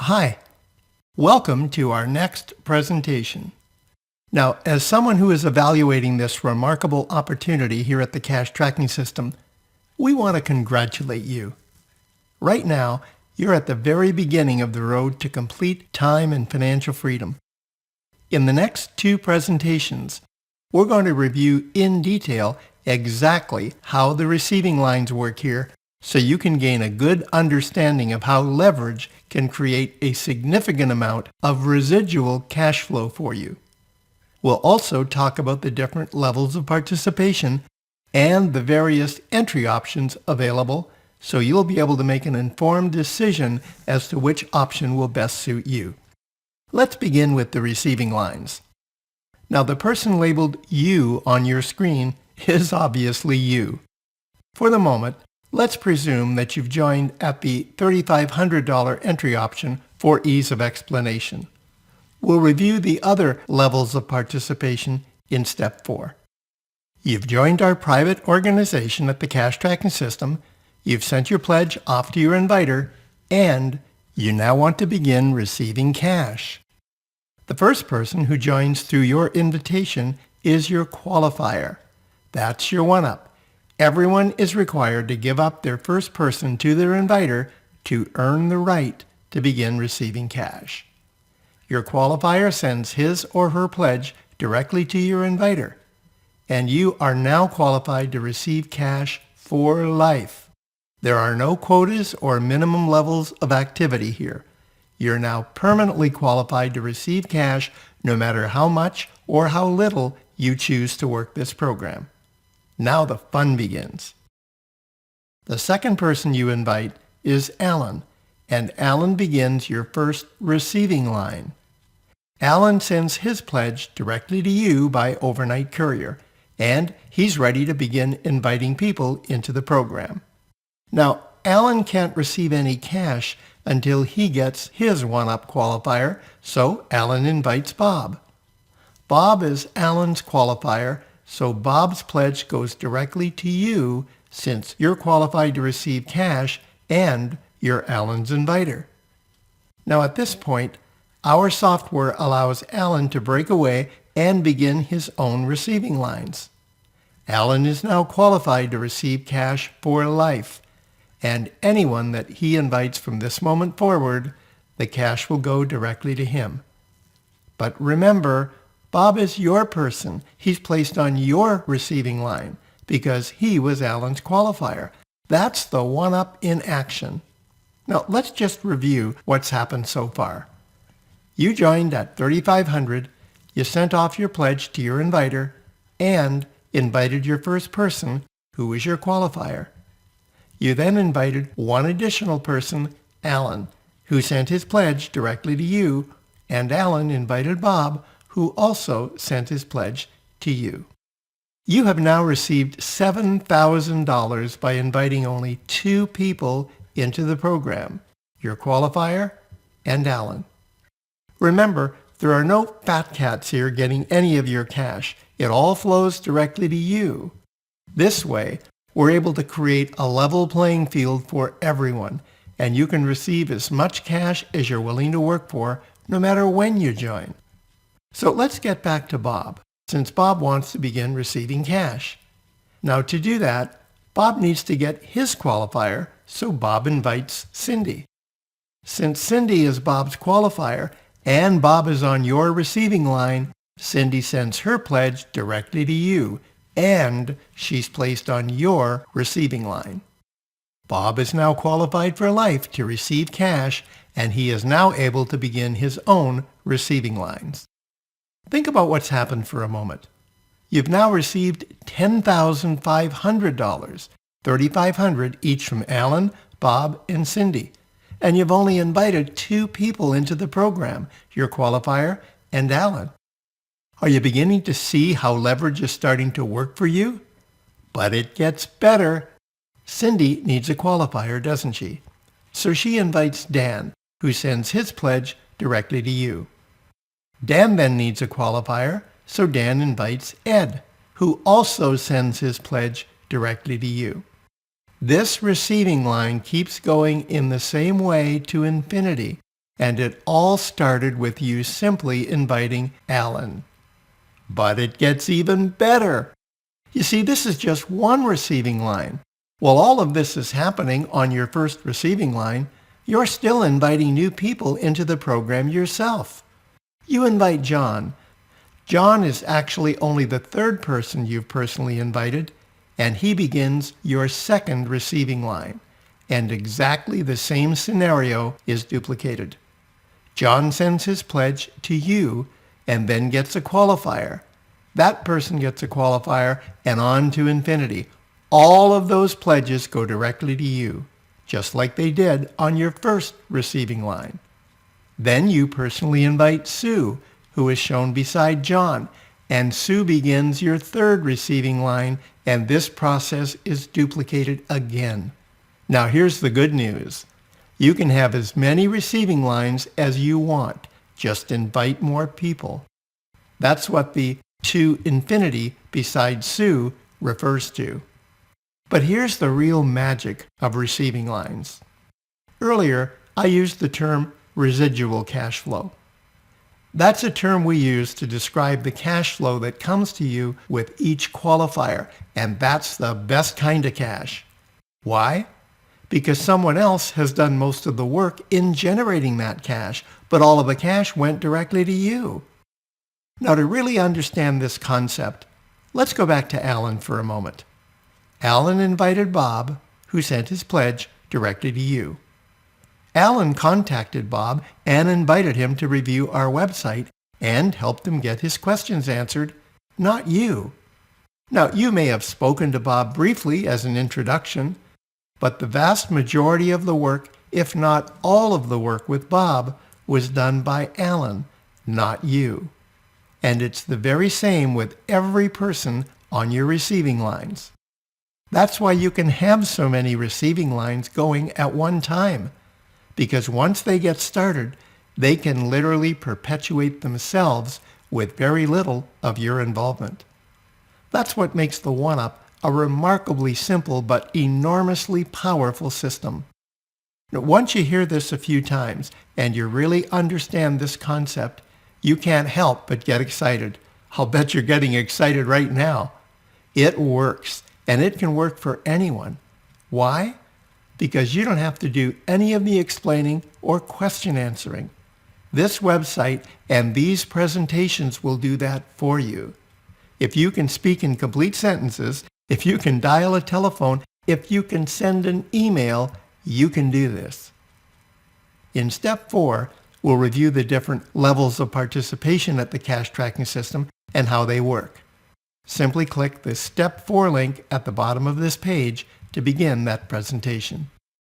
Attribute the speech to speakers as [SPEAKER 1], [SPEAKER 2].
[SPEAKER 1] Hi, welcome to our next presentation. Now, as someone who is evaluating this remarkable opportunity here at the Cash Tracking System, we want to congratulate you. Right now, you're at the very beginning of the road to complete time and financial freedom. In the next two presentations, we're going to review in detail exactly how the receiving lines work here so you can gain a good understanding of how leverage can create a significant amount of residual cash flow for you. We'll also talk about the different levels of participation and the various entry options available so you'll be able to make an informed decision as to which option will best suit you. Let's begin with the receiving lines. Now, the person labeled you on your screen is obviously you. For the moment, let's presume that you've joined at the $3,500 entry option for ease of explanation. We'll review the other levels of participation in Step 4. You've joined our private organization at the Cash Tracking System, you've sent your pledge off to your inviter, and you now want to begin receiving cash. The first person who joins through your invitation is your qualifier. That's your one-up. Everyone is required to give up their first person to their inviter to earn the right to begin receiving cash. Your qualifier sends his or her pledge directly to your inviter, and you are now qualified to receive cash for life. There are no quotas or minimum levels of activity here. You're now permanently qualified to receive cash no matter how much or how little you choose to work this program. Now the fun begins. The second person you invite is Alan, and Alan begins your first receiving line. Alan sends his pledge directly to you by overnight courier, and he's ready to begin inviting people into the program. Now, Alan can't receive any cash until he gets his one-up qualifier, so Alan invites Bob. Bob is Alan's qualifier, so Bob's pledge goes directly to you since you're qualified to receive cash and you're Alan's inviter. Now at this point, our software allows Alan to break away and begin his own receiving lines. Alan is now qualified to receive cash for life, and anyone that he invites from this moment forward, the cash will go directly to him. But remember, Bob is your person. He's placed on your receiving line because he was Alan's qualifier. That's the one-up in action. Now, let's just review what's happened so far. You joined at $3,500, you sent off your pledge to your inviter, and invited your first person, who was your qualifier. You then invited one additional person, Alan, who sent his pledge directly to you, and Alan invited Bob, who also sent his pledge to you. You have now received $7,000 by inviting only two people into the program, your qualifier and Alan. Remember, there are no fat cats here getting any of your cash. It all flows directly to you. This way, we're able to create a level playing field for everyone, and you can receive as much cash as you're willing to work for, no matter when you join. So let's get back to Bob, since Bob wants to begin receiving cash. Now to do that, Bob needs to get his qualifier, so Bob invites Cindy. Since Cindy is Bob's qualifier and Bob is on your receiving line, Cindy sends her pledge directly to you, and she's placed on your receiving line. Bob is now qualified for life to receive cash, and he is now able to begin his own receiving lines. Think about what's happened for a moment. You've now received $10,500, $3,500 each from Alan, Bob, and Cindy, and you've only invited two people into the program, your qualifier and Alan. Are you beginning to see how leverage is starting to work for you? But it gets better. Cindy needs a qualifier, doesn't she? So she invites Dan, who sends his pledge directly to you. Dan then needs a qualifier, so Dan invites Ed, who also sends his pledge directly to you. This receiving line keeps going in the same way to infinity And it all started with you simply inviting Alan. But it gets even better. You see, this is just one receiving line. While all of this is happening on your first receiving line, you're still inviting new people into the program yourself. You invite John. John is actually only the third person you've personally invited, and he begins your second receiving line. And exactly the same scenario is duplicated. John sends his pledge to you and then gets a qualifier. That person gets a qualifier and on to infinity. All of those pledges go directly to you, just like they did on your first receiving line. Then you personally invite Sue, who is shown beside John, and Sue begins your third receiving line, and this process is duplicated again. Now here's the good news. You can have as many receiving lines as you want. Just invite more people. That's what the to infinity beside Sue refers to. But here's the real magic of receiving lines. Earlier, I used the term residual cash flow. That's a term we use to describe the cash flow that comes to you with each qualifier, and that's the best kind of cash. Why? Because someone else has done most of the work in generating that cash, but all of the cash went directly to you. Now, to really understand this concept, let's go back to Alan for a moment. Alan invited Bob, who sent his pledge directly to you. Alan contacted Bob and invited him to review our website and helped him get his questions answered, not you. Now, you may have spoken to Bob briefly as an introduction, but the vast majority of the work, if not all of the work with Bob, was done by Alan, not you. And it's the very same with every person on your receiving lines. That's why you can have so many receiving lines going at one time, because once they get started, they can literally perpetuate themselves with very little of your involvement. That's what makes the one-up a remarkably simple but enormously powerful system. Now, once you hear this a few times and you really understand this concept, you can't help but get excited. I'll bet you're getting excited right now. It works, and it can work for anyone. Why? Because you don't have to do any of the explaining or question answering. This website and these presentations will do that for you. If you can speak in complete sentences, if you can dial a telephone, if you can send an email, you can do this. In step 4, we'll review the different levels of participation at the cash tracking system and how they work. Simply click the step 4 link at the bottom of this page to begin that presentation.